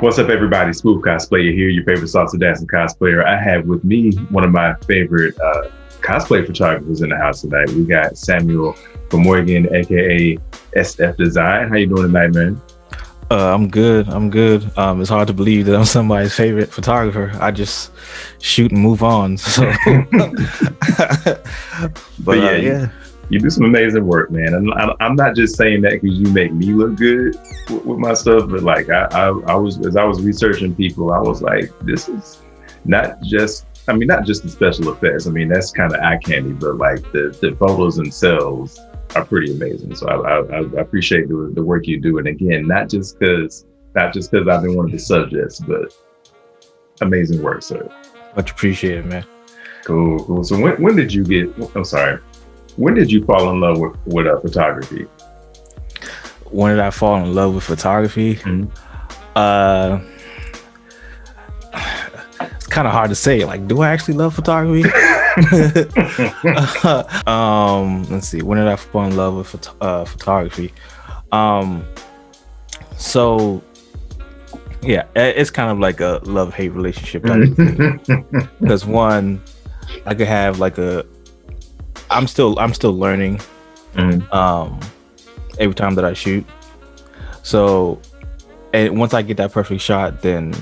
What's up, everybody? Smoove cosplayer here, your favorite salsa dancing cosplayer. I have with me one of my favorite cosplay photographers in the house tonight. We got Samuel from Morgan, aka SF Design. How you doing tonight, man? I'm good. It's hard to believe that I'm somebody's favorite photographer. I just shoot and move on. So, but yeah, you do some amazing work, man. And I'm not just saying that because you make me look good with my stuff, but like I was, as I was researching people, I was like, this is not just the special effects. I mean, that's kind of eye candy, but like the photos themselves are pretty amazing. So I appreciate the work you do. And again, not just because I've been one of the subjects, but amazing work, sir. Much appreciated, man. Cool. So when did you get? I'm sorry. When did you fall in love with photography? When did I fall in love with photography? Mm-hmm. It's kind of hard to say. Like, do I actually love photography? Let's see. When did I fall in love with photography? So yeah, it's kind of like a love-hate relationship type thing. Because one, I could have like I'm still learning every time that I shoot. So, and once I get that perfect shot, then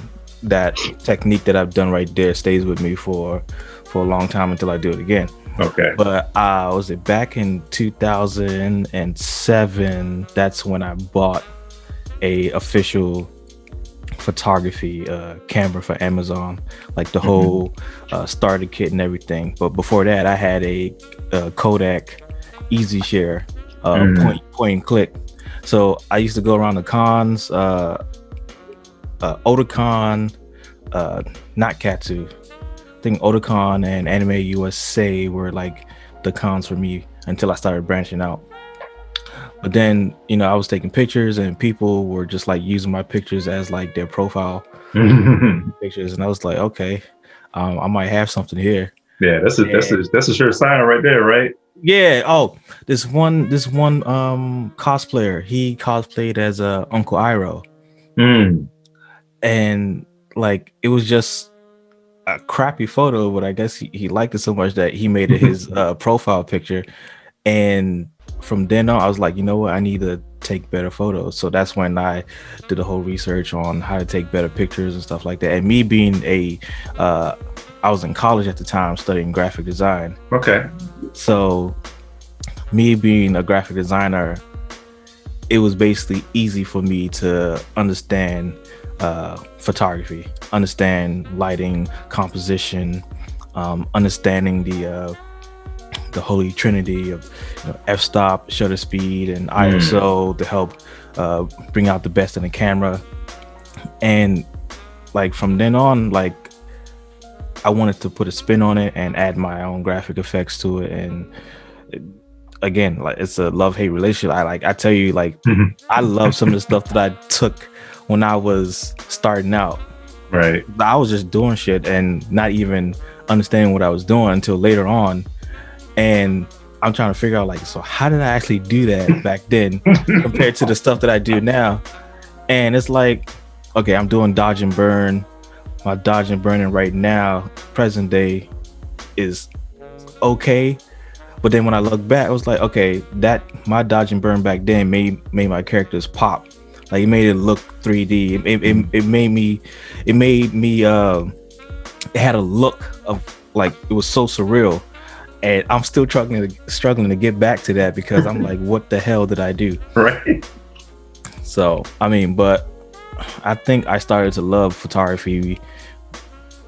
that technique that I've done right there stays with me for a long time until I do it again. Okay. But was it back in 2007? That's when I bought a official photography camera for Amazon, like the whole starter kit and everything. But before that, I had a Kodak Easy Share point and click. So I used to go around the cons, Otakon, not Katsu. I think Otakon and Anime USA were like the cons for me until I started branching out. But then, I was taking pictures and people were just like using my pictures as like their profile pictures. And I was like, okay, I might have something here. Yeah, that's a sure sign right there, right? Yeah. Oh, this one cosplayer, he cosplayed as Uncle Iroh. And like, it was just a crappy photo, but I guess he liked it so much that he made it his profile picture. And from then on, I was like, you know what? I need to take better photos. So that's when I did the whole research on how to take better pictures and stuff like that. And me being I was in college at the time studying graphic design. Okay. So me being a graphic designer, it was basically easy for me to understand photography, understand lighting, composition, understanding the holy trinity of f-stop, shutter speed, and ISO to help bring out the best in the camera. And like from then on, like I wanted to put a spin on it and add my own graphic effects to it. And again, like it's a love-hate relationship. I tell you, like I love some of the stuff that I took when I was starting out. Right. I was just doing shit and not even understanding what I was doing until later on. And I'm trying to figure out, like, so how did I actually do that back then compared to the stuff that I do now? And it's like, okay, I'm doing dodge and burn. My dodge and burning right now, present day, is okay. But then when I look back, I was like, okay, that my dodge and burn back then made my characters pop. Like it made it look 3D. It had a look of like it was so surreal. And I'm still struggling to get back to that because I'm like, what the hell did I do? Right. So, but I think I started to love photography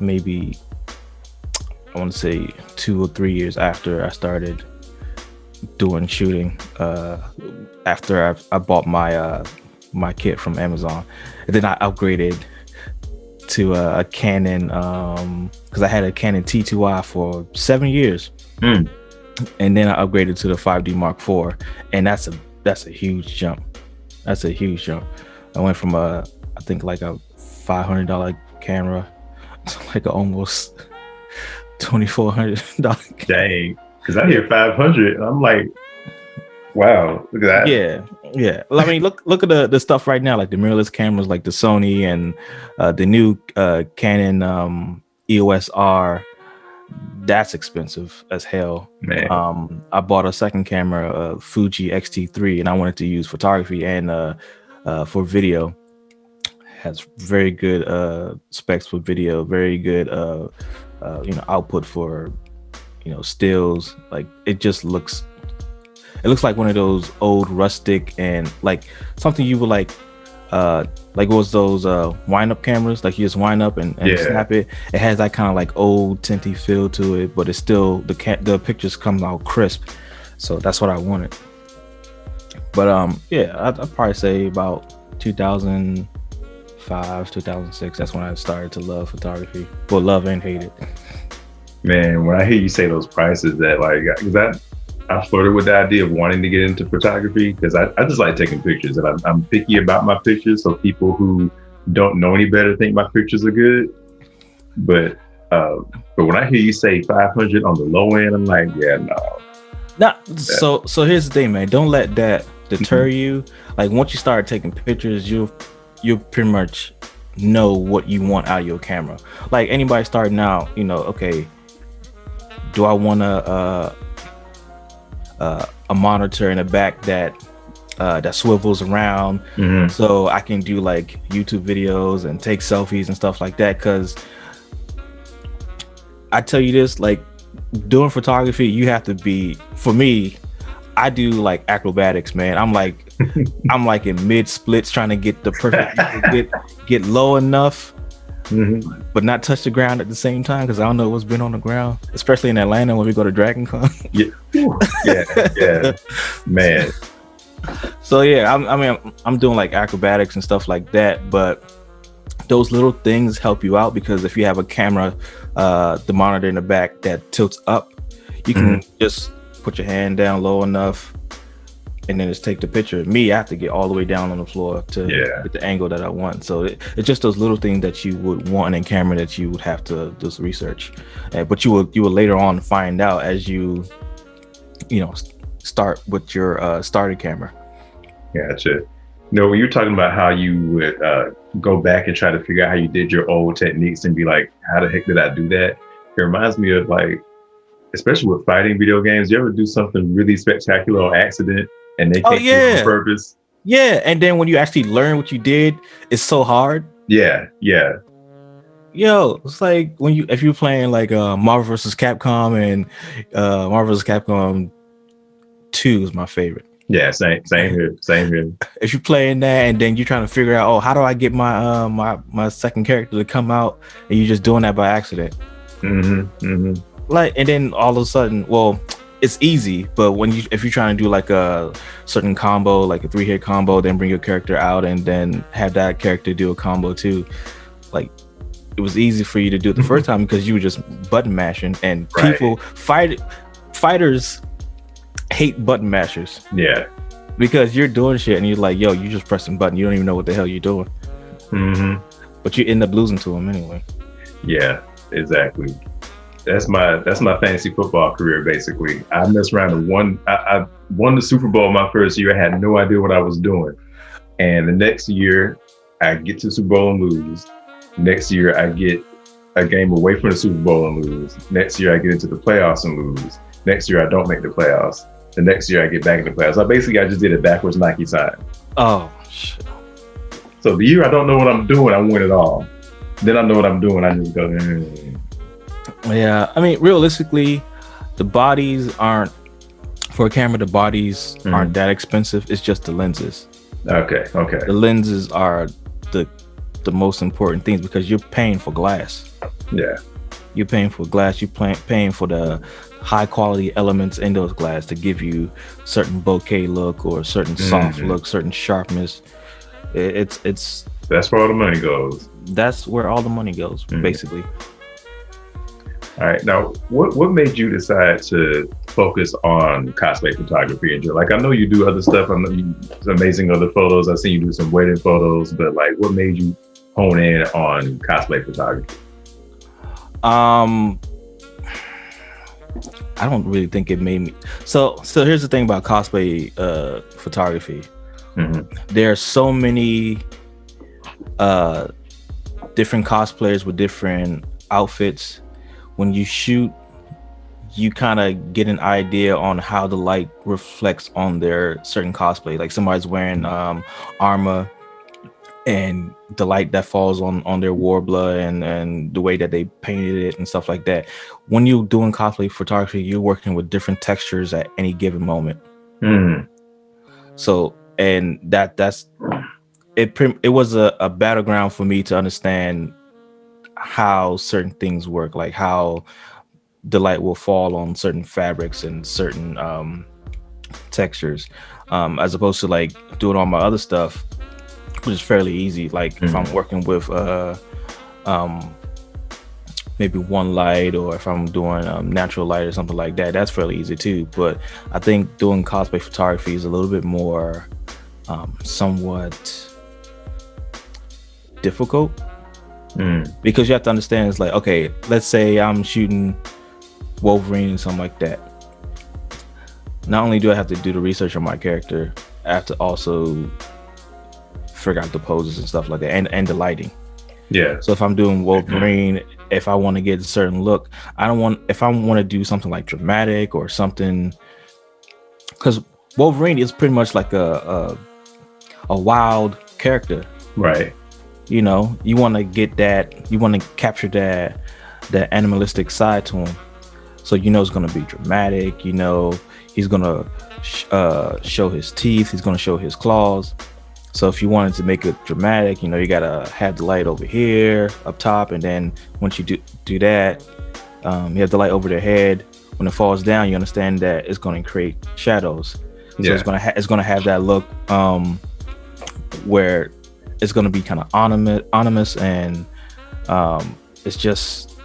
maybe, I want to say 2 or 3 years after I started doing shooting, after I bought my kit from Amazon. And then I upgraded to a Canon, because I had a Canon T2i for 7 years. And then I upgraded to the 5D Mark IV, and that's a huge jump. That's a huge jump. I went from I think like a $500 camera to like a almost $2,400. Dang, because I hear 500, I'm like, Wow, look at that. Yeah. Well, I mean, look at the stuff right now, like the mirrorless cameras, like the Sony and the new Canon EOS R. That's expensive as hell. Man. I bought a second camera, Fuji X-T3, and I wanted to use photography and for video. Has very good specs for video, very good output for stills. Like it looks like one of those old rustic and like something you would like it was those wind up cameras, like you just wind up and snap it. It has that kind of like old tinty feel to it, but it's still the pictures come out crisp. So that's what I wanted. But I'd probably say about 2005, 2006. That's when I started to love photography. Well, love and hate it. Man, when I hear you say those prices, that like, because I flirted with the idea of wanting to get into photography because I just like taking pictures, and I'm picky about my pictures. So people who don't know any better think my pictures are good. But when I hear you say 500 on the low end, I'm like, yeah, no. Nah, so here's the thing, man. Don't let that deter you. Like once you start taking pictures, you'll pretty much know what you want out of your camera. Like anybody starting out, okay, do I want a monitor in the back that swivels around, so I can do like YouTube videos and take selfies and stuff like that? Because I tell you this, like doing photography, you have to be, for me, I do like acrobatics, man. I'm like in mid splits trying to get the perfect get low enough, but not touch the ground at the same time, because I don't know what's been on the ground, especially in Atlanta when we go to Dragon Con. yeah, man. So yeah, I'm doing like acrobatics and stuff like that, but those little things help you out, because if you have a camera, the monitor in the back that tilts up, you can just put your hand down low enough and then just take the picture. Me, I have to get all the way down on the floor to get the angle that I want. So it's just those little things that you would want in camera that you would have to do some research, but you will later on find out as you start with your starter camera. Gotcha. When you're talking about how you would go back and try to figure out how you did your old techniques and be like, how the heck did I do that? It reminds me of like, especially with fighting video games, you ever do something really spectacular on accident and they can't do it on purpose? Yeah, and then when you actually learn what you did, it's so hard. Yeah. Yo, it's like if you're playing like Marvel vs. Capcom, and Marvel vs. Capcom 2 is my favorite. Yeah, same here. If you're playing that and then you're trying to figure out, how do I get my my second character to come out, and you're just doing that by accident. Like, and then all of a sudden, well, it's easy, but if you're trying to do like a certain combo, like a 3-hit combo, then bring your character out and then have that character do a combo too, like it was easy for you to do it the first time because you were just button mashing, and people fighters hate button mashers. Yeah, because you're doing shit and you're like, yo, you just pressing button, you don't even know what the hell you're doing. But you end up losing to them anyway. Yeah, exactly. That's my fantasy football career, basically. I messed around and I won the Super Bowl my first year. I had no idea what I was doing. And the next year, I get to the Super Bowl and lose. Next year, I get a game away from the Super Bowl and lose. Next year, I get into the playoffs and lose. Next year, I don't make the playoffs. The next year, I get back in the playoffs. So basically, I just did a backwards Nike sign. Oh, shit. So the year I don't know what I'm doing, I win it all. Then I know what I'm doing, I just go, Yeah, I mean, realistically, the bodies aren't, for a camera, the bodies aren't that expensive. It's just the lenses. Okay. The lenses are the most important things, because you're paying for glass. Yeah. You're paying for glass. You're paying for the high quality elements in those glass to give you certain bokeh look or certain soft look, certain sharpness. It's that's where all the money goes. That's where all the money goes, basically. All right. Now, what made you decide to focus on cosplay photography? And like, I know you do other stuff. I know you amazing other photos. I've seen you do some wedding photos, but like, what made you hone in on cosplay photography? I don't really think it made me. So here's the thing about cosplay photography. There are so many different cosplayers with different outfits. When you shoot, you kind of get an idea on how the light reflects on their certain cosplay. Like somebody's wearing armor, and the light that falls on their warbler and the way that they painted it and stuff like that. When you're doing cosplay photography, you're working with different textures at any given moment. So, and that's it. It was a battleground for me to understand how certain things work, like how the light will fall on certain fabrics and certain textures, as opposed to like doing all my other stuff, which is fairly easy. Like if I'm working with maybe one light, or if I'm doing natural light or something like that, that's fairly easy too. But I think doing cosplay photography is a little bit more somewhat difficult, because you have to understand, it's like, okay, let's say I'm shooting Wolverine and something like that. Not only do I have to do the research on my character, I have to also figure out the poses and stuff like that, and the lighting. Yeah. So if I'm doing Wolverine, if I want to get a certain look, if I want to do something like dramatic or something, because Wolverine is pretty much like a wild character, right? You know, you want to get that, you want to capture that animalistic side to him. So you know it's going to be dramatic. You know he's going to show his teeth. He's going to show his claws. So if you wanted to make it dramatic, you know, you got to have the light over here up top. And then once you do that, you have the light over their head. When it falls down, you understand that it's going to create shadows. So it's going to have that look where it's going to be kind of ominous, and it's just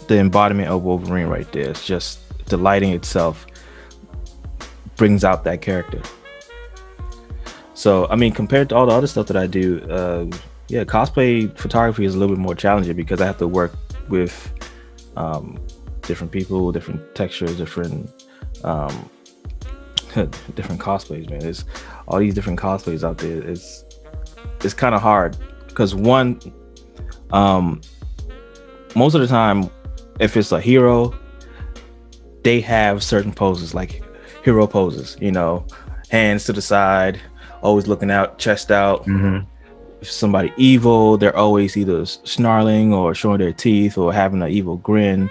the embodiment of Wolverine right there. It's just the lighting itself brings out that character. So, I mean, compared to all the other stuff that I do, cosplay photography is a little bit more challenging, because I have to work with different people, different textures, different cosplays, man. There's all these different cosplays out there. It's kind of hard, because one, most of the time, if it's a hero, they have certain poses, like hero poses, you know, hands to the side, always looking out, chest out. If somebody evil, they're always either snarling or showing their teeth or having an evil grin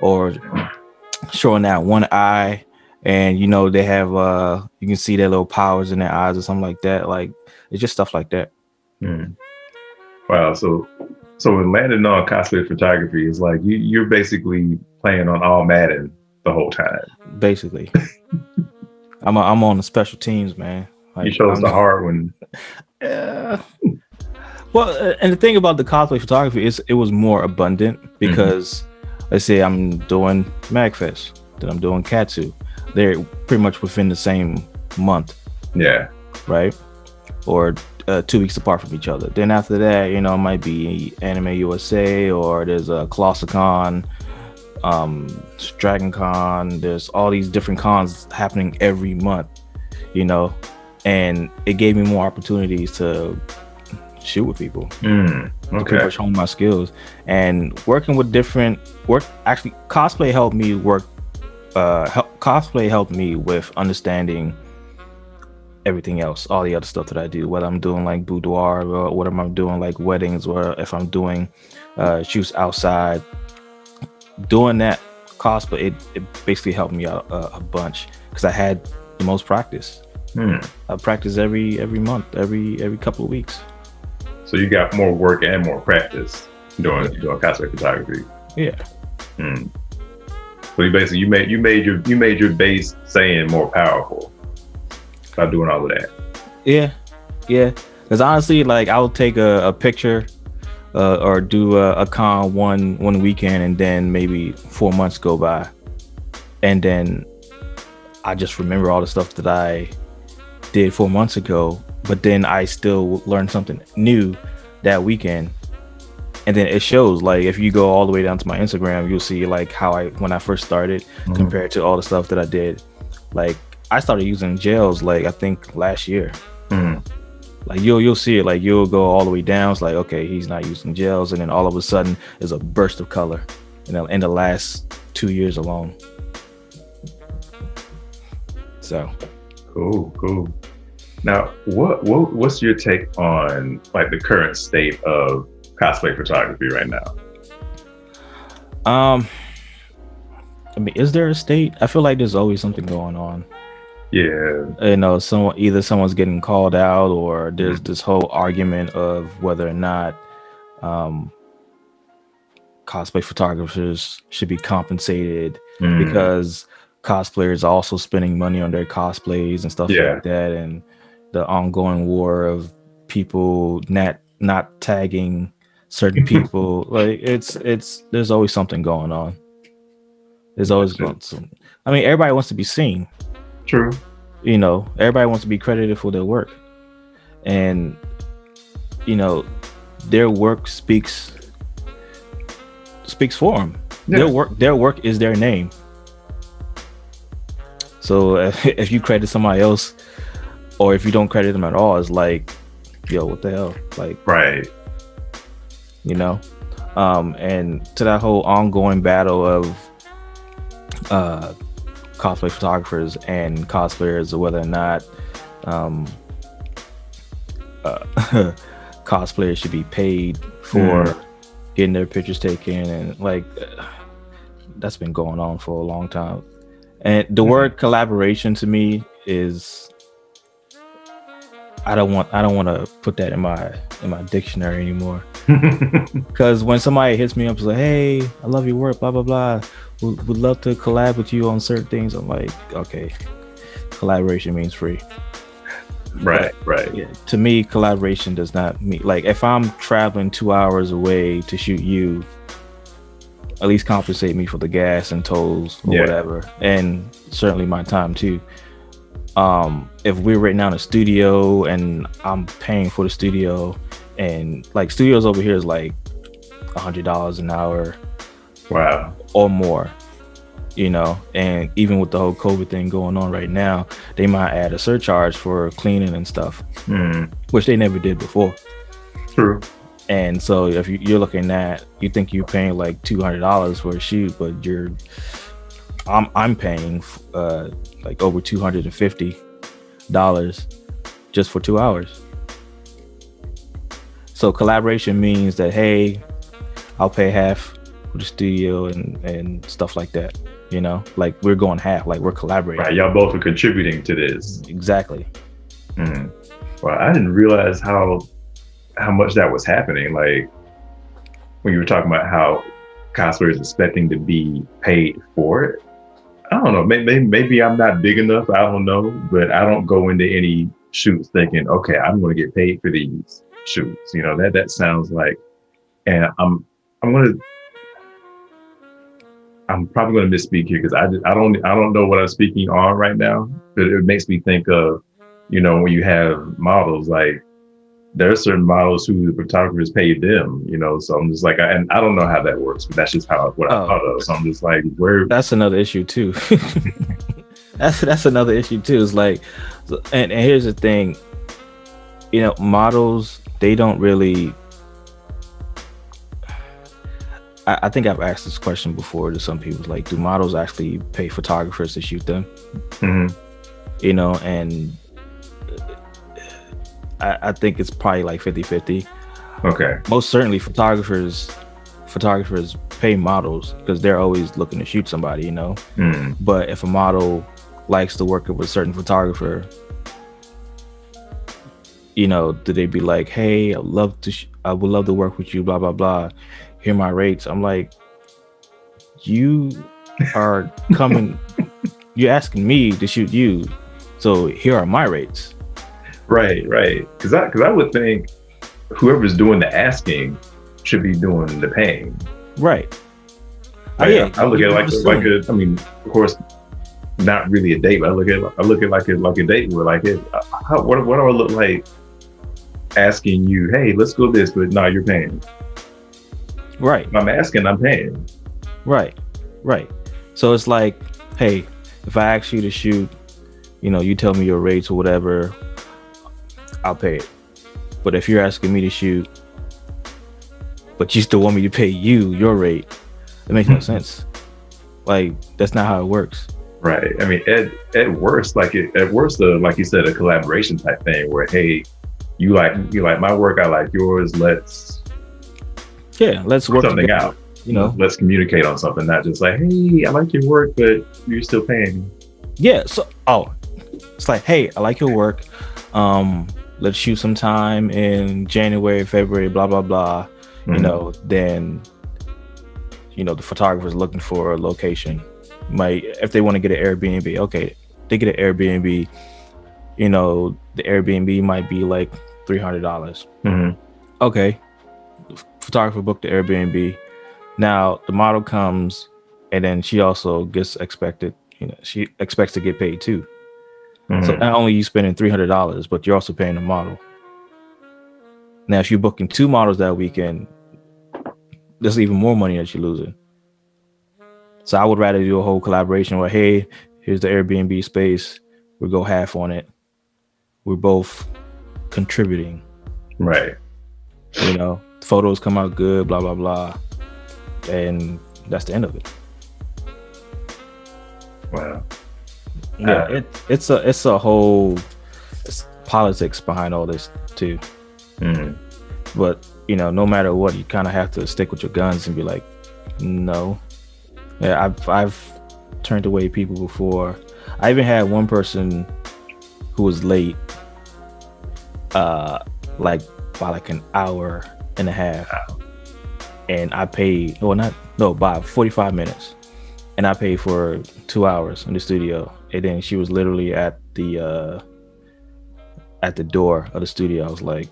or showing that one eye. And, you know, they have, you can see their little powers in their eyes or something like that. Like, it's just stuff like that. Wow. So with landing on cosplay photography, it's like you're basically playing on all Madden the whole time. Basically. I'm on the special teams, man. Like, you chose the hard one. Yeah. Well, and the thing about the cosplay photography is it was more abundant, because let's say I'm doing MagFest, then I'm doing Katsu. They're pretty much within the same month. Yeah. Right? Or 2 weeks apart from each other. Then after that, you know, it might be Anime USA, or there's a ColossalCon, DragonCon. There's all these different cons happening every month, you know, and it gave me more opportunities to shoot with people. To pretty much hone my skills, and working with actually cosplay helped me with understanding everything else, all the other stuff that I do, whether I'm doing like Boudoir, or whether I'm doing like weddings, or if I'm doing shoots outside. Doing that cosplay, it basically helped me out a bunch, because I had the most practice. I practice every month, every couple of weeks. So you got more work and more practice doing cosplay photography. Yeah. So you made your base saying more powerful by doing all of that. Yeah. Because honestly, like, I'll take a picture or do a con one weekend, and then maybe 4 months go by, and then I just remember all the stuff that I did 4 months ago, but then I still learned something new that weekend, and then it shows. Like if you go all the way down to my Instagram, you'll see like how when I first started compared to all the stuff that I did. Like I started using gels like I think last year. Like you'll see it, like you'll go all the way down. It's like, okay, he's not using gels, and then all of a sudden there's a burst of color, in the last 2 years alone. So cool. Now, what's your take on like the current state of cosplay photography right now? I mean, is there a state? I feel like there's always something going on. Yeah. Someone's getting called out, or there's this whole argument of whether or not cosplay photographers should be compensated because cosplayers are also spending money on their cosplays and stuff like that, and the ongoing war of people not tagging certain people. Like there's always something going on. There's always I mean, everybody wants to be seen. True. Everybody wants to be credited for their work, and their work speaks for them. Their work is their name. So if you credit somebody else, or if you don't credit them at all, it's like, yo, what the hell? Like, right. And to that whole ongoing battle of cosplay photographers and cosplayers, or whether or not cosplayers should be paid for getting their pictures taken, and like that's been going on for a long time. And the word collaboration to me is, I don't want to put that in my dictionary anymore. Because when somebody hits me up and like, hey, I love your work, blah blah blah, would love to collab with you on certain things, I'm like, okay, collaboration means free. Right. Yeah, to me, collaboration does not mean, like, if I'm traveling 2 hours away to shoot you, at least compensate me for the gas and tolls or whatever, and certainly my time too. If we're right now in a studio and I'm paying for the studio, and like studios over here is like $100 an hour, wow, or more, and even with the whole COVID thing going on right now, they might add a surcharge for cleaning and stuff, which they never did before. True. And so if you're looking at, you think you're paying like $200 for a shoot, but I'm paying like over $250 just for 2 hours. So collaboration means that, hey, I'll pay half for the studio and stuff like that. Like we're going half, like we're collaborating. Right, y'all both are contributing to this. Exactly. Well, I didn't realize how much that was happening. Like when you were talking about how cosplayers expecting to be paid for it. I don't know, maybe I'm not big enough, I don't know, but I don't go into any shoots thinking, okay, I'm going to get paid for these shoots. That sounds like, and I'm probably going to misspeak here because I don't know what I'm speaking on right now, but it makes me think of, when you have models, like there are certain models who the photographers pay them, so I'm just like, and I don't know how that works, but that's just what I thought of. So I'm just like, that's another issue too. that's another issue too. It's like, and here's the thing, models, they don't really, I think I've asked this question before to some people, like, do models actually pay photographers to shoot them? And I think it's probably like 50-50. Okay. Most certainly photographers pay models because they're always looking to shoot somebody, But if a model likes to work with a certain photographer, do they be like, hey, I would love to work with you, blah blah blah, here are my rates? I'm like, you are coming you're asking me to shoot you, so here are my rates. Right. Because I would think whoever's doing the asking should be doing the paying. Right. I look at it like a, I mean, of course, not really a date, but I look at it like a date where, like, what do I look like asking you, hey, let's go this, but no, you're paying. Right. If I'm asking, I'm paying. Right. Right. So it's like, hey, if I ask you to shoot, you tell me your rates or whatever, I'll pay it. But if you're asking me to shoot, but you still want me to pay you your rate, it makes no sense. Like, that's not how it works. Right. I mean, at worst, like you said, a collaboration type thing where, hey, you like my work, I like yours. Let's let's work something together, out. Let's communicate on something, not just like, hey, I like your work, but you're still paying me. Yeah. So, it's like, hey, I like your work. Let's shoot some time in January, February, blah blah blah. Then the photographer's looking for a location. If they want to get an Airbnb, okay, they get an Airbnb. The Airbnb might be like $300. Okay, the photographer booked the Airbnb. Now the model comes, and then she also gets expected. She expects to get paid too. So not only are you spending $300, but you're also paying the model. Now, if you're booking 2 models that weekend, there's even more money that you're losing. So I would rather do a whole collaboration where, hey, here's the Airbnb space. We'll go half on it. We're both contributing. Right. Photos come out good, blah, blah, blah. And that's the end of it. Wow. Yeah, it's a whole politics behind all this too. But no matter what, you kind of have to stick with your guns and be like, no. Yeah, I've turned away people before. I even had one person who was late, by an hour and a half, and I paid by 45 minutes, and I paid for 2 hours in the studio, and then she was literally at the door of the studio. I was like,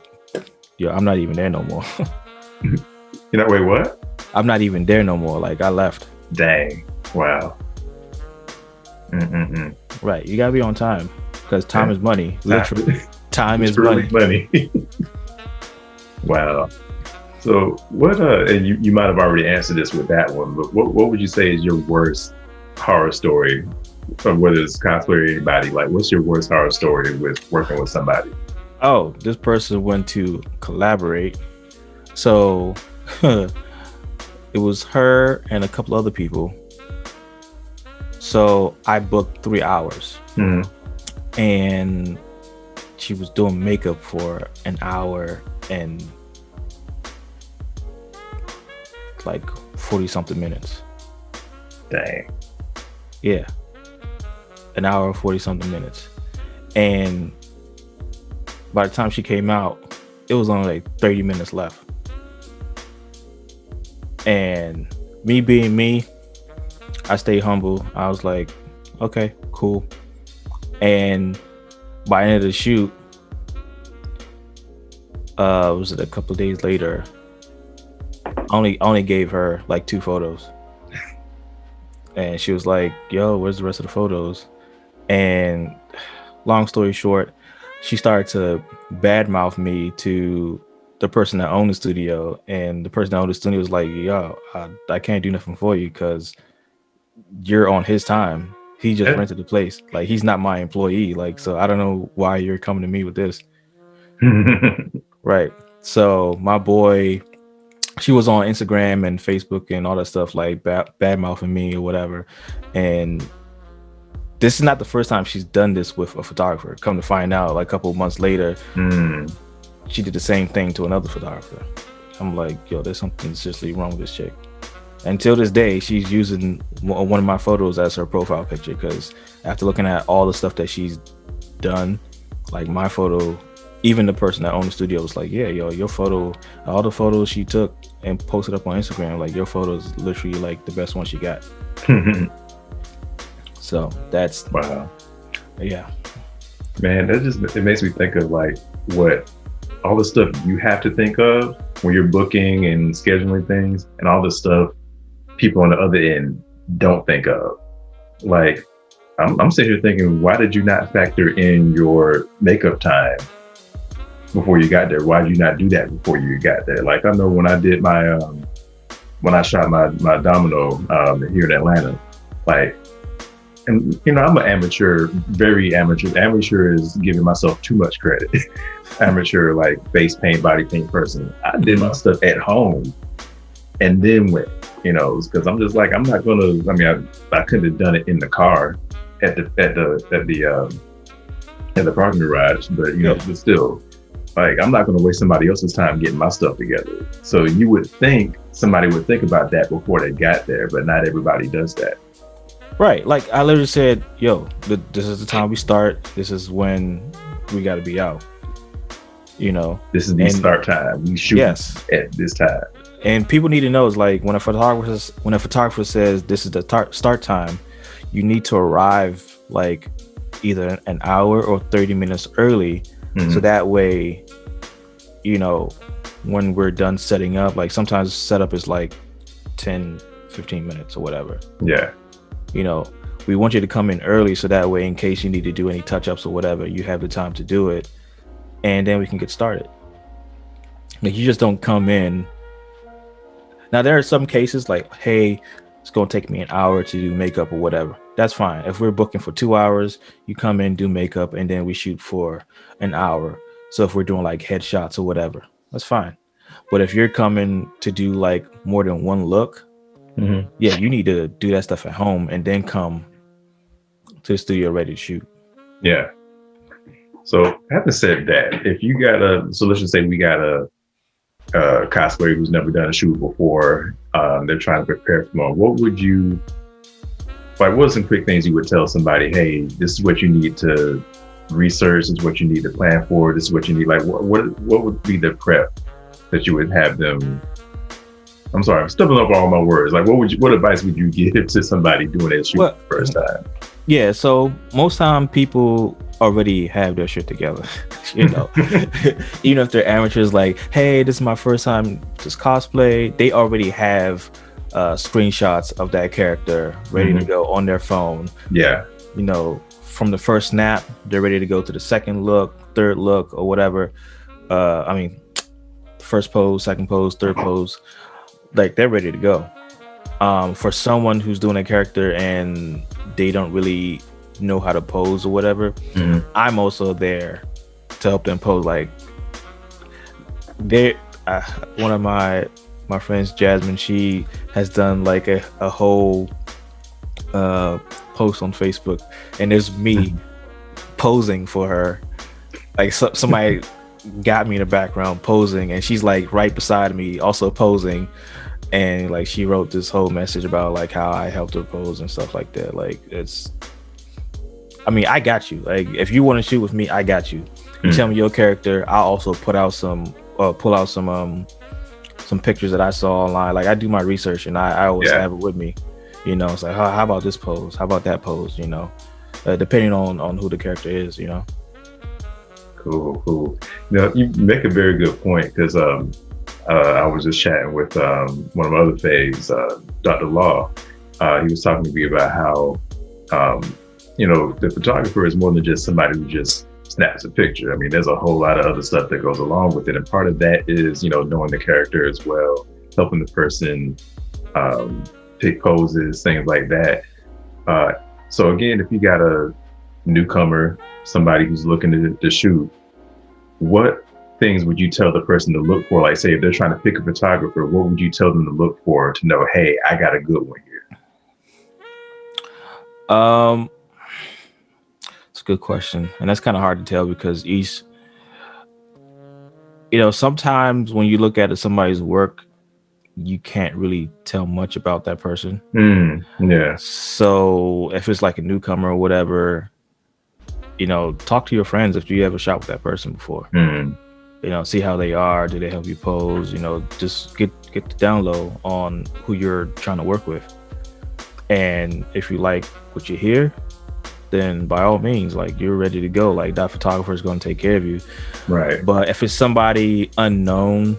yo, I'm not even there no more. Wait, what? I'm not even there no more. Like, I left. Dang. Wow. Right. You gotta be on time, because time is money. Literally, time is money. Wow. So what? And you might have already answered this with that one, but what would you say is your worst horror story, or whether it's cosplay or anybody? Like, what's your worst horror story with working with somebody? Oh, this person went to collaborate. So it was her and a couple other people. So I booked 3 hours, and she was doing makeup for an hour and like 40 something minutes. Dang. Yeah. An hour and 40 something minutes. And by the time she came out, it was only like 30 minutes left. And me being me, I stayed humble. I was like, okay, cool. And by the end of the shoot, was it a couple of days later, I only gave her like 2 photos. And she was like, yo, where's the rest of the photos? And long story short, she started to badmouth me to the person that owned the studio. And the person that owned the studio was like, yo, I can't do nothing for you because you're on his time. He just rented the place. Like, he's not my employee. Like, so I don't know why you're coming to me with this. Right. So my boy, she was on Instagram and Facebook and all that stuff, like bad mouthing me or whatever. And this is not the first time she's done this with a photographer. Come to find out, like a couple of months later, she did the same thing to another photographer. I'm like, yo, there's something seriously wrong with this chick. Until this day, she's using one of my photos as her profile picture, because after looking at all the stuff that she's done, like my photo, even the person that owned the studio was like, yeah, yo, your photo, all the photos she took and posted up on Instagram, like your photo is literally like the best one she got. So that's wow. Yeah, man, it makes me think of like what all the stuff you have to think of when you're booking and scheduling things, and all the stuff people on the other end don't think of. Like, I'm sitting here thinking, why did you not factor in your makeup time before you got there? Why did you not do that before you got there? Like, I know when I did my when I shot my domino here in Atlanta, like, and you know, I'm an amateur, very amateur. Amateur is giving myself too much credit. Amateur, like face paint, body paint person. I did my stuff at home, and then went, you know, because I'm just like, I'm not gonna. I mean, I couldn't have done it in the car at the parking garage, but you know, but still, like, I'm not gonna waste somebody else's time getting my stuff together. So you would think somebody would think about that before they got there, but not everybody does that. Right. Like I literally said, yo, this is the time we start. This is when we got to be out. You know, this is the start time. We shoot at this time. And people need to know is like when a photographer says this is the start time, you need to arrive like either an hour or 30 minutes early. So that way, you know, when we're done setting up, like sometimes setup is like 10, 15 minutes or whatever. Yeah. You know, we want you to come in early so that way in case you need to do any touch-ups or whatever, you have the time to do it, and then we can get started. Like, you just don't come in. Now there are some cases like, hey, it's gonna take me an hour to do makeup or whatever. That's fine. If we're booking for 2 hours, you come in, do makeup, and then we shoot for an hour. So if we're doing like headshots or whatever, that's fine. But if you're coming to do like more than one look, yeah, you need to do that stuff at home and then come to the studio ready to shoot. Yeah. So having said that, if you got so let's just say we got a cosplayer who's never done a shoot before, they're trying to prepare for more. What would you, like, what are some quick things you would tell somebody? Hey, this is what you need to research. This is what you need to plan for. This is what you need. Like, what would be the prep that you would have them? I'm sorry, I'm stumbling over all my words. Like, what advice would you give to somebody doing that shoot for the first time? Yeah, so most time people already have their shit together. You know, even if they're amateurs, like, hey, this is my first time just cosplay. They already have screenshots of that character ready to go on their phone. Yeah, you know, from the first snap, they're ready to go to the second look, third look, or whatever. I mean, first pose, second pose, third pose. Like, they're ready to go. For someone who's doing a character and they don't really know how to pose or whatever, I'm also there to help them pose. Like, they one of my friends, Jasmine, she has done like a whole post on Facebook, and there's me posing for her. Like, somebody got me in the background posing, and she's like right beside me also posing, and like she wrote this whole message about like how I helped her pose and stuff like that. Like, I mean, I got you. Like, if you want to shoot with me, I got you. You tell me your character, I'll also pull out some pictures that I saw online. Like, I do my research, and I always have it with me. You know, it's like, how about this pose? How about that pose? You know, depending on who the character is. You know. Cool. You know, you make a very good point, because I was just chatting with one of my other faves, Dr. Law. He was talking to me about how you know, the photographer is more than just somebody who just snaps a picture. I mean, there's a whole lot of other stuff that goes along with it, and part of that is, you know, knowing the character as well, helping the person pick poses, things like that. So again, if you got a newcomer, somebody who's looking to shoot, what things would you tell the person to look for? Like, say if they're trying to pick a photographer, what would you tell them to look for to know, hey, I got a good one here? It's a good question, and that's kind of hard to tell, because each, you know, sometimes when you look at somebody's work, you can't really tell much about that person. Yeah. So if it's like a newcomer or whatever, you know, talk to your friends if you ever shot with that person before. You know, see how they are. Do they help you pose? You know, just get the down low on who you're trying to work with. And if you like what you hear, then by all means, like, you're ready to go. Like, that photographer is going to take care of you. Right. But if it's somebody unknown,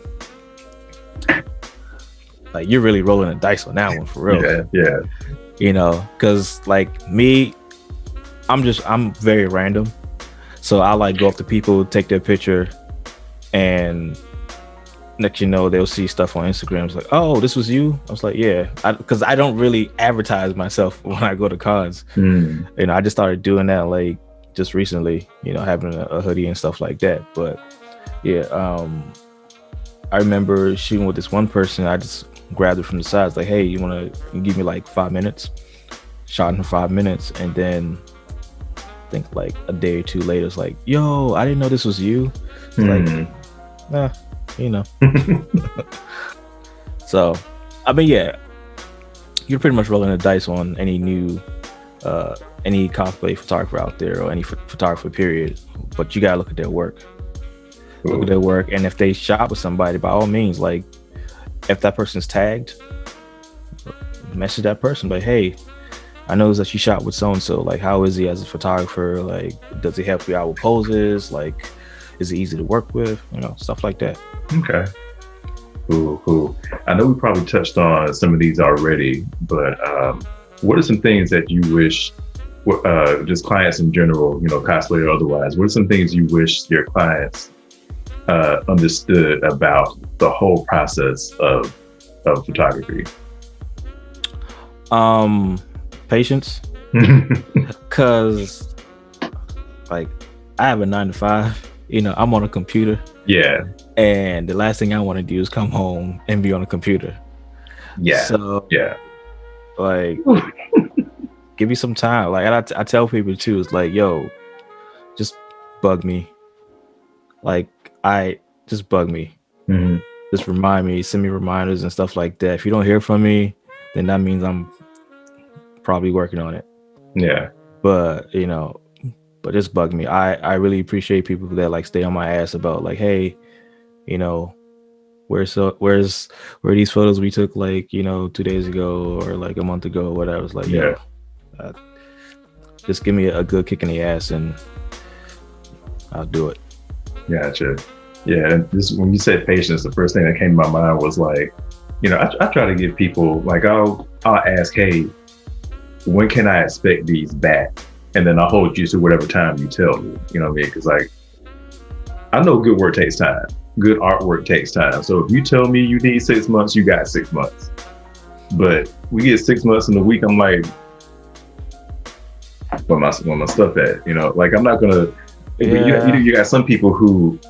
like, you're really rolling the dice on that one, for real. Yeah. You know, because like me, I'm very random. So I like go up to people, take their picture, and next you know, they'll see stuff on Instagram. It's like, oh, this was you. I was like, yeah, because I don't really advertise myself when I go to cons. You know, I just started doing that like just recently. You know, having a hoodie and stuff like that. But yeah, I remember shooting with this one person. I just grabbed it from the side. It's like, hey, you want to give me like 5 minutes? Shot in 5 minutes, and then I think like a day or two later, it's like, yo, I didn't know this was you. It's like, nah, you know. So, I mean, yeah, you're pretty much rolling the dice on any new, any cosplay photographer out there or any photographer period. But you gotta look at their work. Look at their work, and if they shop with somebody, by all means, like if that person's tagged, message that person, like, hey, I noticed that you shot with so and so. Like, how is he as a photographer? Like, does he help you out with poses? Like, is he easy to work with? You know, stuff like that. Okay. Cool. I know we probably touched on some of these already, but what are some things that you wish, just clients in general, you know, cosplay or otherwise, what are some things you wish your clients understood about the whole process of photography? Patience. Because like I have a 9 to 5, you know, I'm on a computer. Yeah. And the last thing I want to do is come home and be on a computer. Yeah. So yeah. Like give me some time. Like I tell people too, it's like, yo, just bug me. Like just bug me. Just remind me, send me reminders and stuff like that. If you don't hear from me, then that means I'm probably working on it. Yeah. But you know, just bug me. I really appreciate people that like stay on my ass about like, hey, you know, where are these photos we took like, you know, 2 days ago or like a month ago or whatever. It's like, yeah, just give me a good kick in the ass and I'll do it. Gotcha. Yeah, and this, when you said patience, the first thing that came to my mind was like, you know, I try to give people like, I'll ask, hey, when can I expect these back? And then I'll hold you to whatever time you tell me. You know what I mean? Because like, I know good work takes time. Good artwork takes time. So if you tell me you need 6 months, you got 6 months. But we get 6 months in a week. I'm like, where my stuff at? You know, like I'm not gonna. Yeah. You got some people who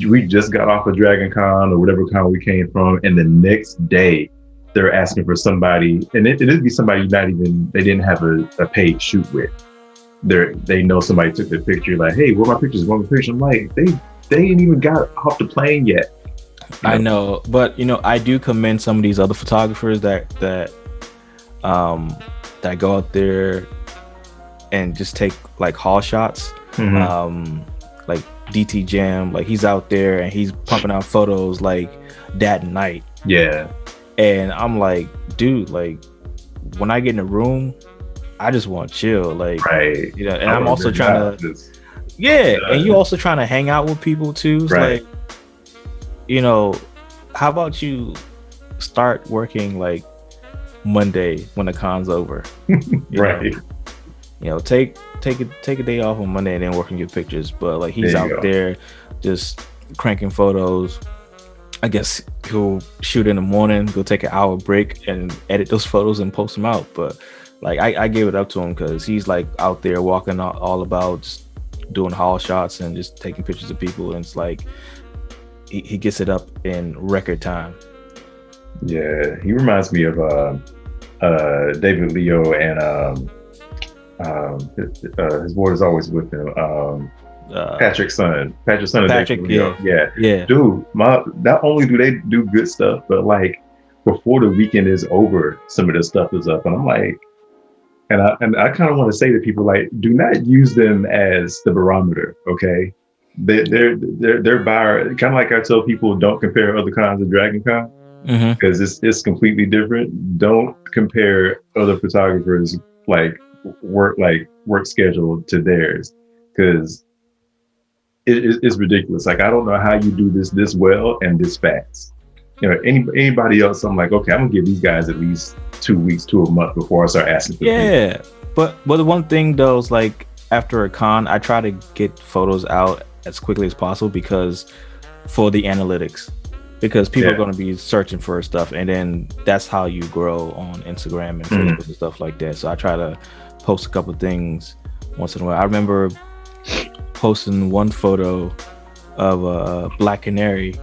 we just got off of Dragon Con or whatever con we came from, and the next day they're asking for somebody, and it'd be somebody they didn't have a paid shoot with. They know somebody took their picture, like, hey, where my pictures? I'm like, they ain't even got off the plane yet. I know, but you know, I do commend some of these other photographers that go out there and just take like haul shots. Like DT Jam, like he's out there and he's pumping out photos like that night. Yeah. And I'm like, dude, like when I get in a room, I just want to chill. Like, right. You know, and I'm also trying to, and you also trying to hang out with people too. It's right. Like, you know, how about you start working like Monday when the con's over? Right. Know? You know, take a day off on Monday and then work on your pictures. But like he's out there just cranking photos. I guess he'll shoot in the morning, go take an hour break and edit those photos and post them out. But like I gave it up to him because he's like out there walking all about, just doing haul shots and just taking pictures of people. And it's like he gets it up in record time. Yeah, he reminds me of David Leo and his boy is always with him. Patrick's son. Patrick, yeah. Dude, not only do they do good stuff, but like before the weekend is over, some of this stuff is up, and I'm like, and I kind of want to say to people like, do not use them as the barometer, okay? They're buyer. Kind of like I tell people, don't compare other cons to Dragon Con because it's completely different. Don't compare other photographers like work schedule to theirs because it's ridiculous. Like I don't know how you do this well and this fast. You know, anybody else, I'm like, okay, I'm gonna give these guys at least 2 weeks to a month before I start asking for things. But the one thing though is like after a con, I try to get photos out as quickly as possible because for the analytics. because people are going to be searching for stuff, and then that's how you grow on Instagram and Facebook and stuff like that. So I try to post a couple things once in a while. I remember posting one photo of a black canary,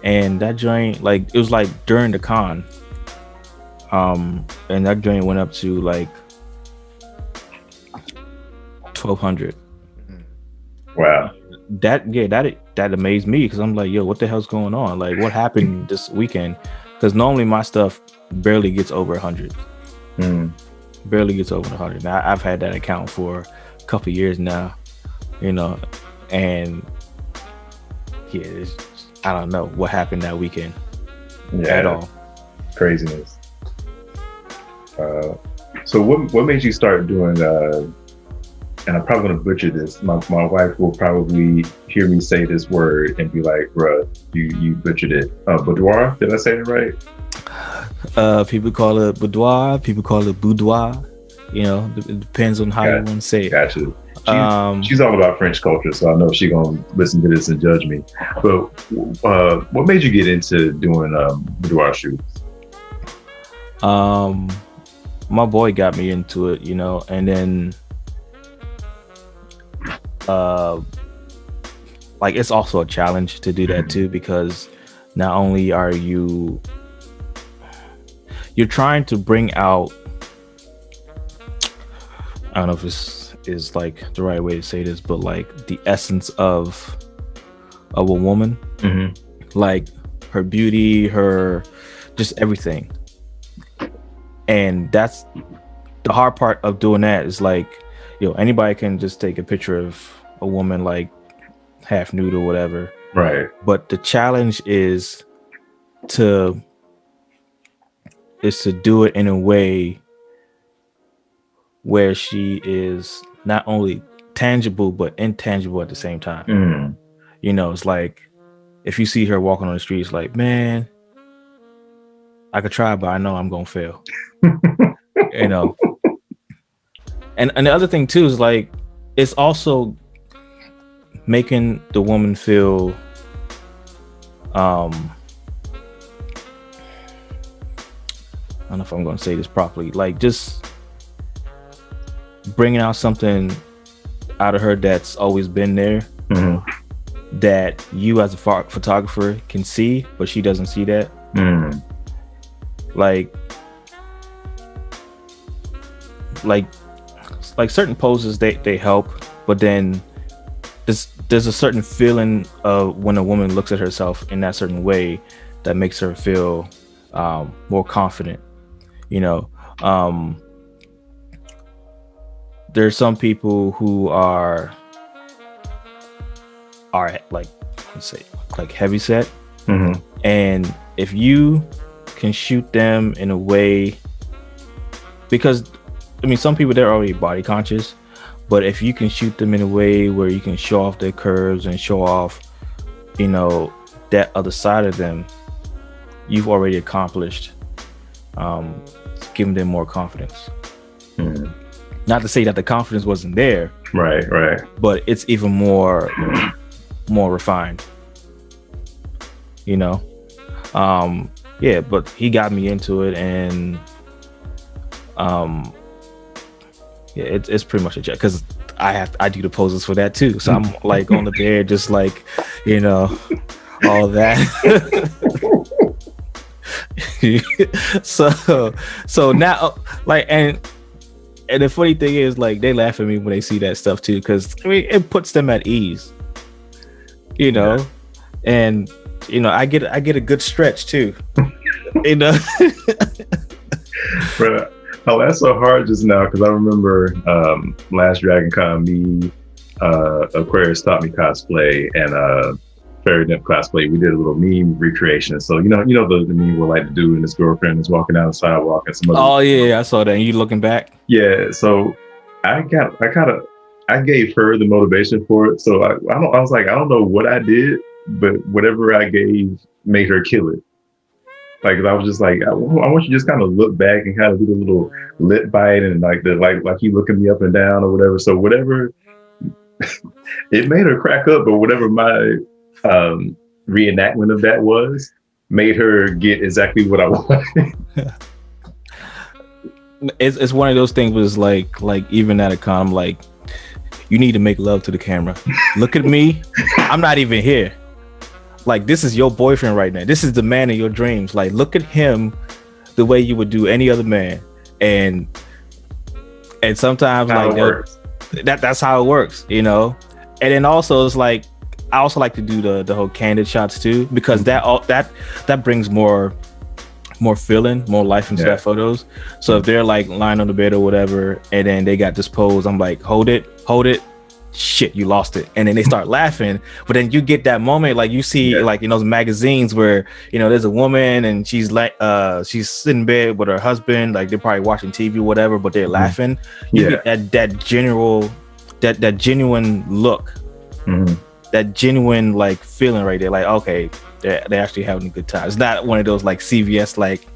and that joint, like, it was like during the con, and that joint went up to like 1,200. Wow. That amazed me, because I'm like, yo, what the hell's going on? Like, what happened this weekend? Because normally my stuff barely gets over 100. Barely gets over 100. Now, I've had that account for a couple of years now, you know, and yeah, I don't know what happened that weekend at all. Craziness. So what made you start doing and I'm probably going to butcher this. My wife will probably hear me say this word and be like, bruh, you butchered it. Boudoir? Did I say it right? People call it boudoir. People call it boudoir. You know, it depends on how you want to say it. Gotcha. She's all about French culture, so I know she's going to listen to this and judge me. But what made you get into doing boudoir shoots? My boy got me into it, you know, and then like, it's also a challenge to do that too, because not only are you're trying to bring out, I don't know if this is like the right way to say this, but like the essence of a woman, like her beauty, her just everything. And that's the hard part of doing that, is like, you know, anybody can just take a picture of a woman like half nude or whatever. Right. But the challenge is to do it in a way where she is not only tangible but intangible at the same time. You know, it's like, if you see her walking on the street, it's like, man, I could try, but I know I'm gonna fail. You know. And the other thing too is, like, it's also making the woman feel I don't know if I'm going to say this properly, like, just bringing out something out of her that's always been there, that you as a photographer can see, but she doesn't see that. Like certain poses, they help, but then there's a certain feeling of when a woman looks at herself in that certain way that makes her feel more confident, you know. There's some people who are like, let's say, like heavy set, and if you can shoot them in a way, because I mean, some people, they're already body conscious, but if you can shoot them in a way where you can show off their curves and show off, you know, that other side of them, you've already accomplished giving them more confidence. Not to say that the confidence wasn't there, right, but it's even more refined, you know. Yeah, but he got me into it, and yeah, it's pretty much a joke, because I do the poses for that too. So I'm like on the bed, just like, you know, all that. so now, like, and the funny thing is, like, they laugh at me when they see that stuff too, because I mean, it puts them at ease, you know, and you know, I get a good stretch too, you know. But oh, that's so hard just now, because I remember last Dragon Con, me, Aquarius taught me cosplay, and Fairy Nymph cosplay. We did a little meme recreation. So you know the meme we like to do, and his girlfriend is walking down the sidewalk, and some other. Oh yeah, I saw that. And you looking back? Yeah. So I gave her the motivation for it. So I was like, I don't know what I did, but whatever I gave made her kill it. Like, I was just like, I want you to just kind of look back and kind of do the little lip bite, and like you looking me up and down or whatever. So whatever, it made her crack up. But whatever my reenactment of that was, made her get exactly what I wanted. It's one of those things was like even at a con, I'm like, you need to make love to the camera. Look at me. I'm not even here. Like, this is your boyfriend right now. This is the man of your dreams. Like, look at him the way you would do any other man. And sometimes How like it works. that's how it works, you know. And then also it's like I also like to do the whole candid shots too, because that brings more feeling, more life into that photos. So if they're like lying on the bed or whatever, and then they got this pose, I'm like, hold it, shit, you lost it. And then they start laughing. But then you get that moment, like you see like in those magazines where, you know, there's a woman and she's like she's sitting in bed with her husband, like they're probably watching TV or whatever, but they're laughing. You get that genuine look, that genuine like feeling right there, like, okay, they're actually having a good time. It's not one of those like CVS, like,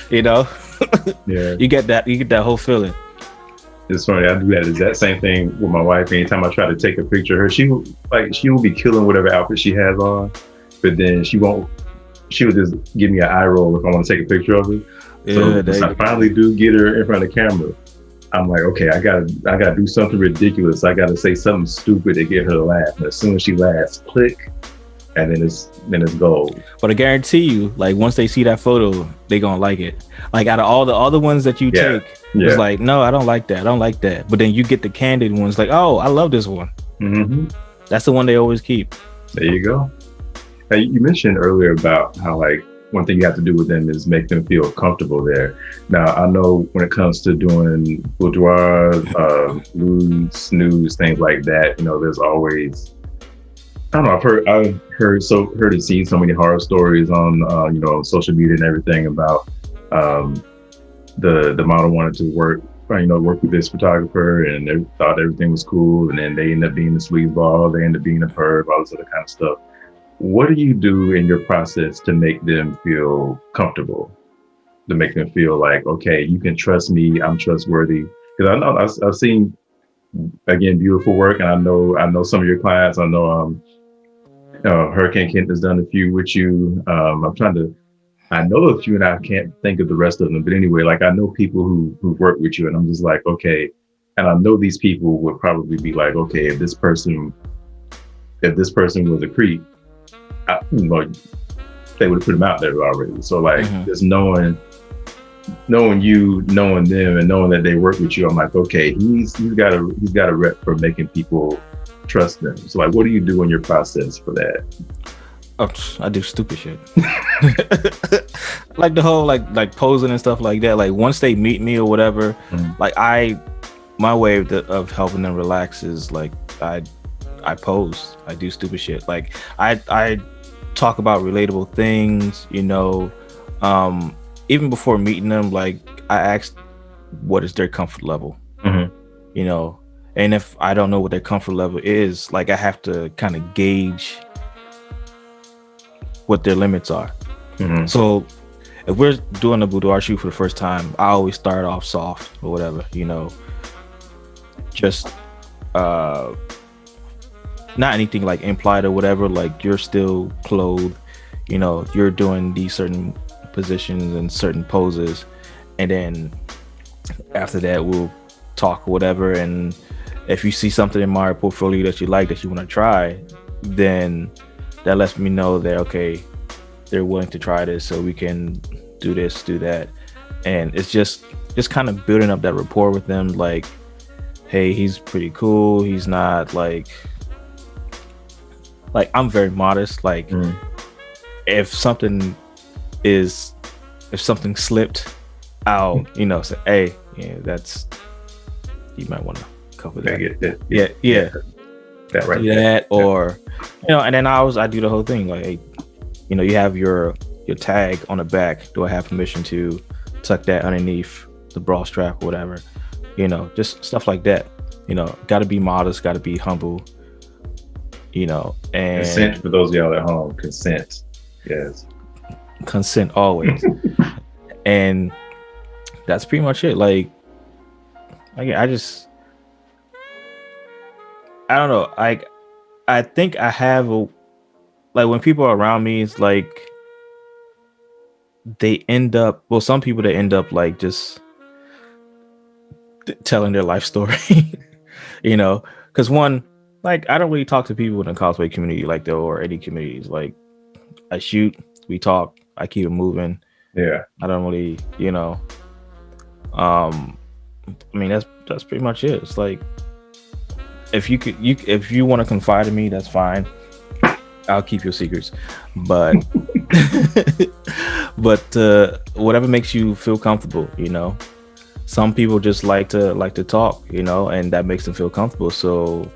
you know. You get that whole feeling. It's funny, I do that exact same thing with my wife. Anytime I try to take a picture of her, she will be killing whatever outfit she has on, but then she would just give me an eye roll if I want to take a picture of her. So I finally do get her in front of the camera. I'm like, okay, I gotta do something ridiculous. I gotta say something stupid to get her to laugh. And as soon as she laughs, click, and then it's gold. But I guarantee you, like once they see that photo, they gonna like it. Like out of all the ones that you take, it's like, no, I don't like that. But then you get the candid ones, like, oh, I love this one. That's the one they always keep. There you go. Now, you mentioned earlier about how like one thing you have to do with them is make them feel comfortable there. Now, I know when it comes to doing boudoir, snooze, things like that, you know, there's always, I don't know, I've heard and seen so many horror stories on, you know, social media and everything about the model wanted to work with this photographer, and they thought everything was cool, and then they end up being a sleazeball, they end up being a perv, all this other kind of stuff. What do you do in your process to make them feel comfortable? To make them feel like, okay, you can trust me, I'm trustworthy? Because I know I've seen, again, beautiful work, and I know some of your clients. I know Hurricane Kent has done a few with you. I know a few, and I can't think of the rest of them. But anyway, like I know people who work with you, and I'm just like, okay. And I know these people would probably be like, okay, if this person was a creep, they would have put him out there already. So like, just knowing you, knowing them, and knowing that they work with you, I'm like, okay, he's got a rep for making people trust them. So like, what do you do in your process for that? Oh, I do stupid shit. Like the whole like posing and stuff like that. Like once they meet me or whatever, like my way of helping them relax is like I pose. I do stupid shit. Like I talk about relatable things, you know. Even before meeting them, like I asked what is their comfort level, you know. And if I don't know what their comfort level is, like I have to kind of gauge what their limits are. So if we're doing a boudoir shoot for the first time, I always start off soft or whatever, you know, just not anything like implied or whatever. Like you're still clothed, you know, you're doing these certain positions and certain poses, and then after that we'll talk or whatever. And if you see something in my portfolio that you like, that you want to try, then that lets me know that, okay, they're willing to try this, so we can do this, do that. And it's just kind of building up that rapport with them. Like, hey, he's pretty cool. He's not like I'm very modest. Like if something slipped, I'll, you know, say, hey, yeah, that's, you might want to cover that. Yeah. That right. Do that, or you know, and then I do the whole thing like, hey, you know, you have your tag on the back. Do I have permission to tuck that underneath the bra strap or whatever? You know, just stuff like that. You know, got to be modest, got to be humble. You know, and consent for those of y'all at home. Consent, yes. Consent always. And that's pretty much it. Like I don't know. I think I have like when people are around me, it's like they end up. Well, some people they end up like just telling their life story, you know. Because one, like I don't really talk to people in the cosplay community like that or any communities. Like I shoot, we talk, I keep it moving. Yeah. I don't really, you know. I mean that's pretty much it. It's like if you want to confide in me, that's fine. I'll keep your secrets, but whatever makes you feel comfortable, you know. Some people just like to talk, you know, and that makes them feel comfortable. So,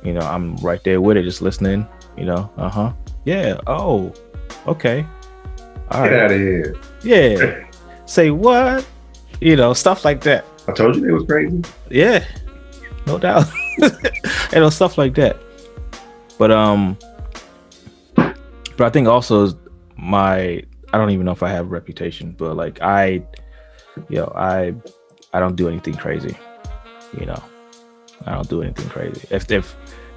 you know, I'm right there with it, just listening, you know. Yeah. Oh, okay. All Get right. out of here. Yeah. Say what? You know, stuff like that. I told you it was crazy. Yeah, no doubt. You know, stuff like that. But I think also I don't even know if I have a reputation, but like I don't do anything crazy. You know, I don't do anything crazy. If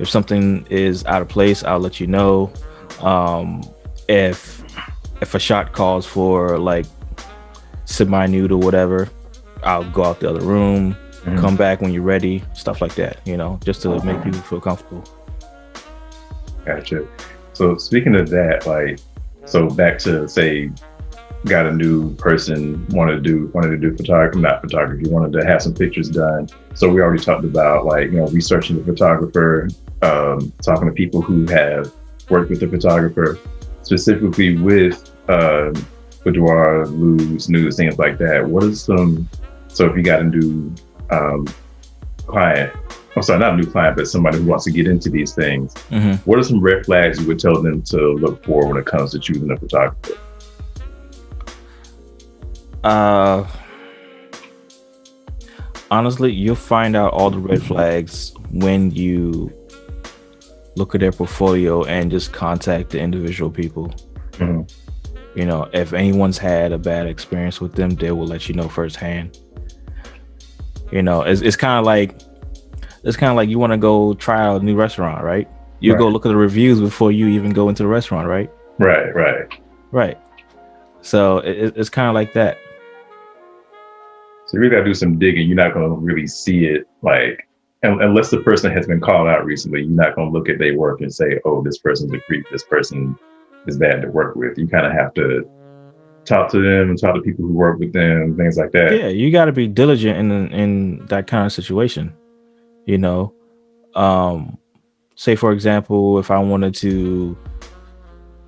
something is out of place, I'll let you know. If a shot calls for like semi-nude or whatever, I'll go out the other room, come back when you're ready, stuff like that, you know, just to make people feel comfortable. Gotcha. So speaking of that, like, so back to say, got a new person wanted to do photography, not photography, wanted to have some pictures done. So we already talked about like, you know, researching the photographer, talking to people who have worked with the photographer, specifically with boudoir, nudes, things like that. What is so if you got a new client, I'm sorry, not a new client, but somebody who wants to get into these things, what are some red flags you would tell them to look for when it comes to choosing a photographer? Honestly, you'll find out all the red flags when you look at their portfolio and just contact the individual people. You know, if anyone's had a bad experience with them, they will let you know firsthand. You know, it's kind of like you want to go try out a new restaurant, right? You go look at the reviews before you even go into the restaurant, right? Right. So it's kind of like that. So you really gotta do some digging. You're not gonna really see it like, unless the person has been called out recently, you're not gonna look at their work and say, oh, this person's a creep, this person is bad to work with. You kind of have to talk to them and talk to people who work with them, things like that. Yeah, you got to be diligent in that kind of situation. You know, say for example, if I wanted to,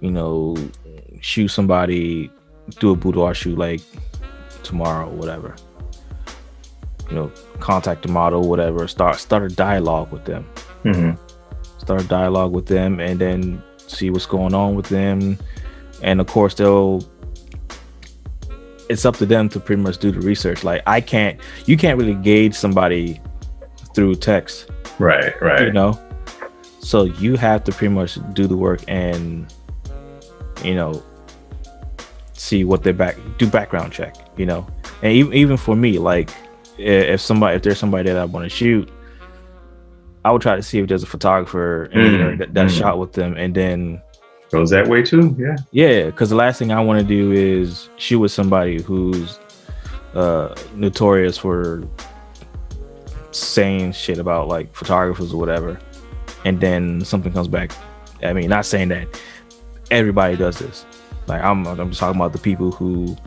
you know, shoot somebody, do a boudoir shoot like tomorrow, whatever. You know, contact the model, whatever. Start a dialogue with them. Start a dialogue with them, and then see what's going on with them. And of course, it's up to them to pretty much do the research. Like you can't really gauge somebody through text. Right. You know, so you have to pretty much do the work and, you know, see what do background check, you know. And even for me, like if there's somebody that I want to shoot, I would try to see if there's a photographer that shot with them, and then goes that way too. Yeah, because the last thing I want to do is shoot with somebody who's notorious for saying shit about like photographers or whatever, and then something comes back. I mean, not saying that everybody does this. Like I'm just talking about the people who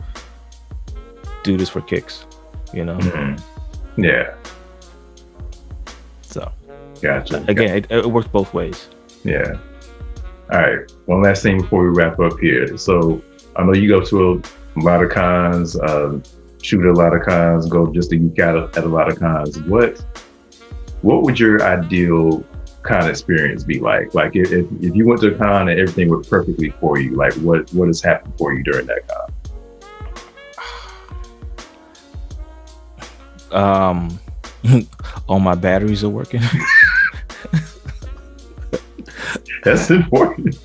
do this for kicks, you know. Yeah. So gotcha. Again, it works both ways. Yeah. All right. One last thing before we wrap up here. So I know you go to a lot of cons, shoot at a lot of cons, go just a geek out at a lot of cons. What would your ideal con experience be like? Like if you went to a con and everything was perfectly for you, like what has happened for you during that con? All my batteries are working. That's important.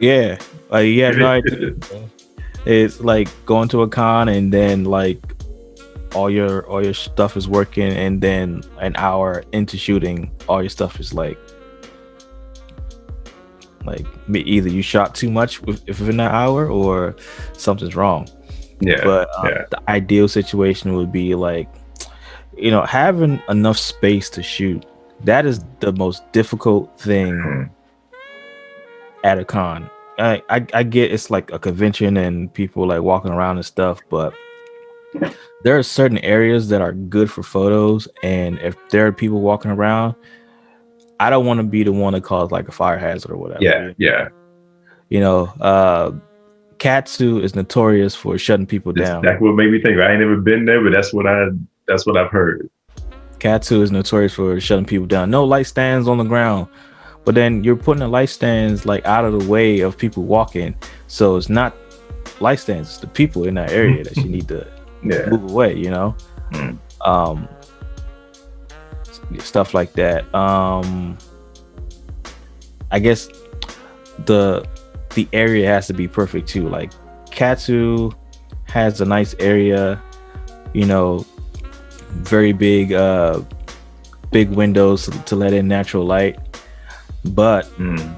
Yeah, like you have no idea. It's like going to a con and then like all your stuff is working, and then an hour into shooting, all your stuff is like Like either you shot too much within that hour or something's wrong. Yeah. But the ideal situation would be like, having enough space to shoot. That is the most difficult thing at a con. I get it's like a convention and people like walking around and stuff, but there are certain areas that are good for photos, and if there are people walking around, I don't want to be the one that cause like a fire hazard or whatever. Yeah. Katsu is notorious for shutting people down. That's what made me think. I ain't never been there, but that's what I've heard. Katsu is notorious for shutting people down. No light stands on the ground, but then you're putting the light stands like out of the way of people walking. So it's not light stands; it's the people in that area that you need to move away. Stuff like that. I guess the area has to be perfect too. Like Katsu has a nice area, very big windows to let in natural light, but I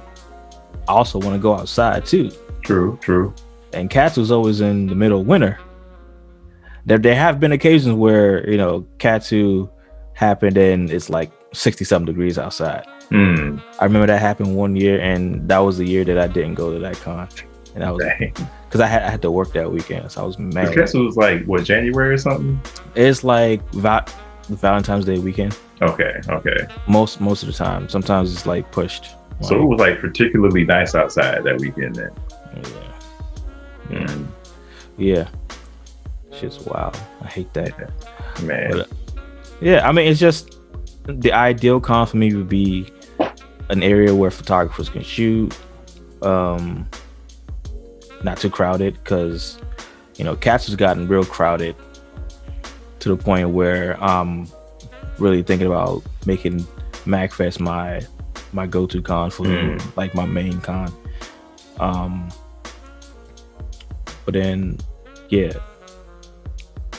also want to go outside too. True. And Katsu's always in the middle of winter. There have been occasions where Katsu happened and it's like 60-something degrees outside. I remember that happened one year, and that was the year that I didn't go to that con, and that was because I had to work that weekend, so I was mad. Katsu was like what, January or something? It's like Valentine's Day weekend. Okay. Most of the time. Sometimes it's like pushed. So it was like particularly nice outside that weekend then. Yeah. Shit's wild. I hate that. Man. But, I mean, it's just the ideal con for me would be an area where photographers can shoot, not too crowded, because Katsu's gotten real crowded to the point where I'm really thinking about making MagFest my go-to con for like my main con. But then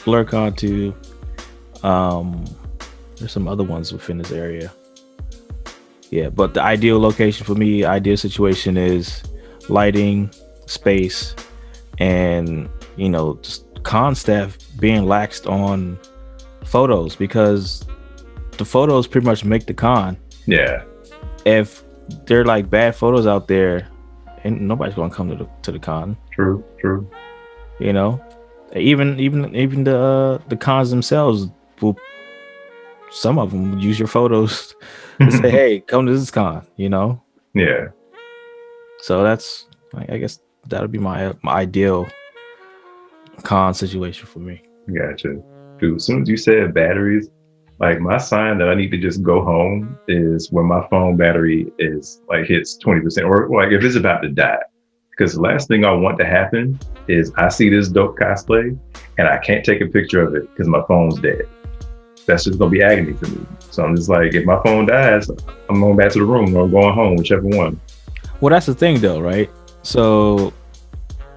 BlurCon too. There's some other ones within this area. But the ideal location for me, ideal situation is lighting, space, and just con staff being laxed on photos, because the photos pretty much make the con. If they're like bad photos out there, and nobody's gonna come to the con. True. Even the cons themselves will. Some of them would use your photos to say, "Hey, come to this con," So that's, I guess, that'll be my ideal con situation for me. Gotcha, dude. As soon as you said batteries, like my sign that I need to just go home is when my phone battery is like hits 20%, or like if it's about to die. Because the last thing I want to happen is I see this dope cosplay and I can't take a picture of it because my phone's dead. That's just gonna be agony for me. So I'm just like, if my phone dies, I'm going back to the room or I'm going home, whichever one. Well, that's the thing though, right? So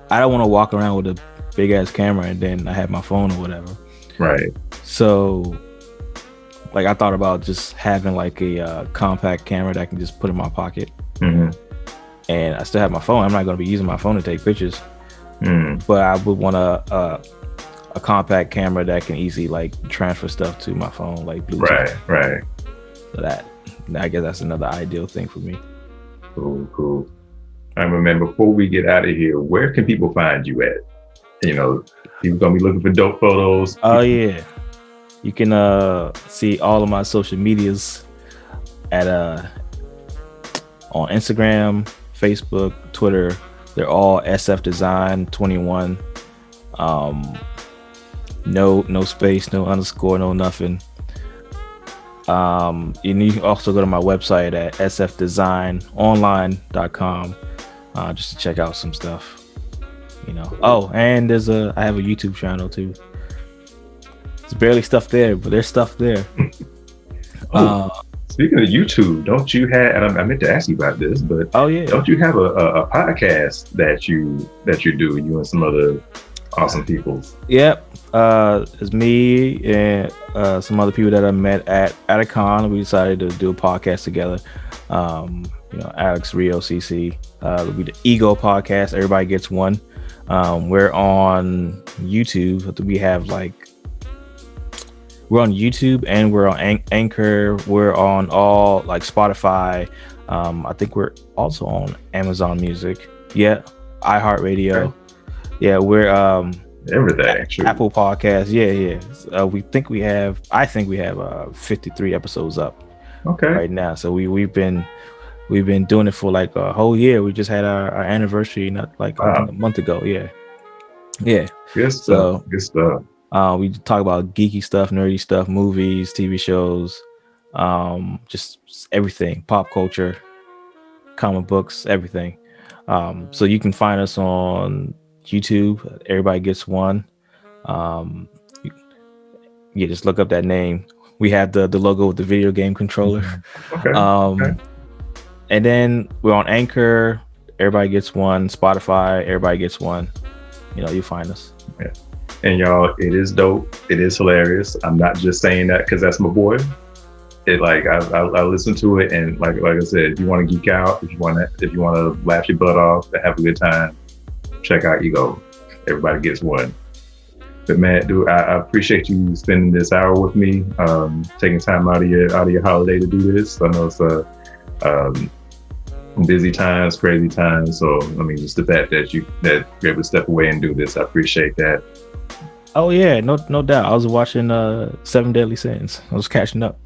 I don't want to walk around with a big ass camera and then I have my phone or whatever. Right. So like I thought about just having like a compact camera that I can just put in my pocket. And I still have my phone. I'm not going to be using my phone to take pictures. But I would want a compact camera that can easily like transfer stuff to my phone, like Bluetooth. Right. So that, I guess that's another ideal thing for me. Cool. All right, man, before we get out of here, where can people find you at? People gonna be looking for dope photos. Oh yeah. You can see all of my social medias at on Instagram, Facebook, Twitter. They're all SF Design 21. No space, no underscore, no nothing. And you can also go to my website at sfdesignonline.com just to check out some stuff. Oh, and I have a YouTube channel too. There's barely stuff there, but there's stuff there. Speaking of YouTube, don't you have? And I meant to ask you about this, but oh yeah, don't you have a podcast that you do? You and some other awesome people. Yep. It's me and some other people that I met at a con. We decided to do a podcast together. Alex, Rio, CC. It'll be the Ego Podcast. Everybody gets one. We're on YouTube. We're on YouTube and we're on Anchor. We're on all like Spotify. I think we're also on Amazon Music. Yeah, iHeartRadio. Okay. Yeah, we're everything. Actually, Apple Podcasts. Yeah. I think we have 53 episodes up. Okay. Right now, so we've been doing it for like a whole year. We just had our anniversary, not like I think a month ago. Yeah. Good stuff. Good stuff. We talk about geeky stuff, nerdy stuff, movies, TV shows, just everything, pop culture, comic books, everything. So you can find us on YouTube. Everybody gets one. Just look up that name. We have the logo with the video game controller. Okay. And then we're on Anchor. Everybody gets one. Spotify. Everybody gets one. You find us. Yeah. And y'all, it is dope. It is hilarious. I'm not just saying that because that's my boy. It like I listen to it, and like I said, if you want to geek out, if you want to laugh your butt off, have a good time, check out Ego. Everybody gets one. But man, dude, I appreciate you spending this hour with me, taking time out of your holiday to do this. I know it's busy times, crazy times. So I mean, just the fact that you're able to step away and do this, I appreciate that. Oh yeah, no doubt. I was watching 7 Deadly Sins. I was catching up.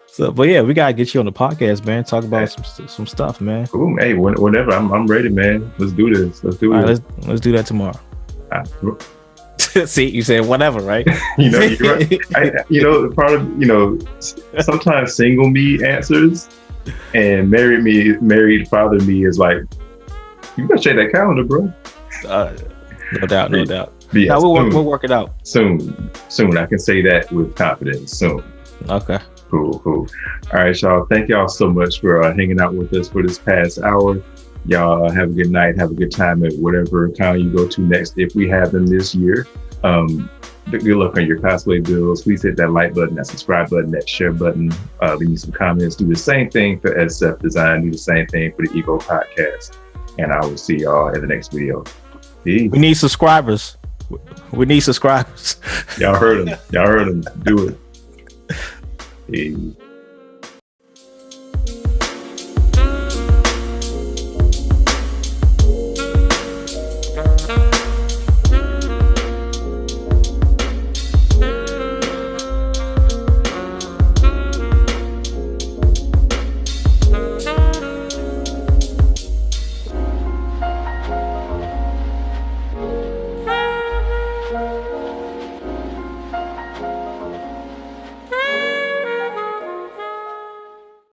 So, but yeah, we gotta get you on the podcast, man. Talk about some stuff, man. Cool. Hey, whenever I'm ready, man. Let's do this. Let's do it. Let's do that tomorrow. See, you said whatever, right? You're right. Part of sometimes single me answers, and married father me is like, you better check that calendar, bro. No doubt. Yeah, we'll work it out soon. I can say that with confidence. Soon. Okay. Cool. All right, y'all. Thank y'all so much for hanging out with us for this past hour. Y'all have a good night. Have a good time at whatever con you go to next, if we have them this year. Good luck on your cosplay bills. Please hit that like button, that subscribe button, that share button. Leave me some comments. Do the same thing for SF Design. Do the same thing for the Ego Podcast. And I will see y'all in the next video. Peace. We need subscribers. Y'all heard them. Do it. Peace.